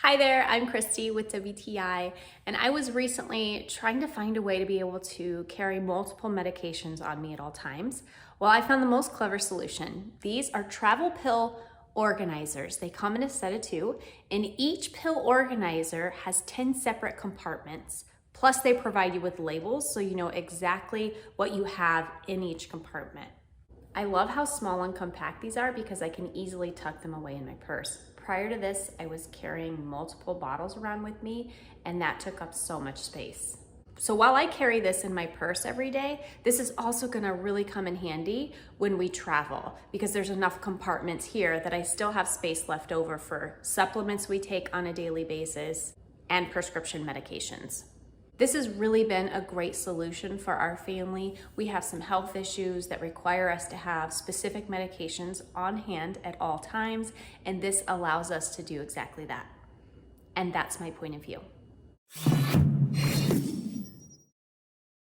Hi there, I'm Christy with WTI, and I was recently trying to find a way to be able to carry multiple medications on me at all times. Well, I found the most clever solution. These are travel pill organizers. They come in a set of 2, and each pill organizer has 10 separate compartments. Plus, they provide you with labels so you know exactly what you have in each compartment. I love how small and compact these are because I can easily tuck them away in my purse. Prior to this, I was carrying multiple bottles around with me, and that took up so much space. So while I carry this in my purse every day, this is also gonna really come in handy when we travel because there's enough compartments here that I still have space left over for supplements we take on a daily basis and prescription medications. This has really been a great solution for our family. We have some health issues that require us to have specific medications on hand at all times, and this allows us to do exactly that. And that's my point of view.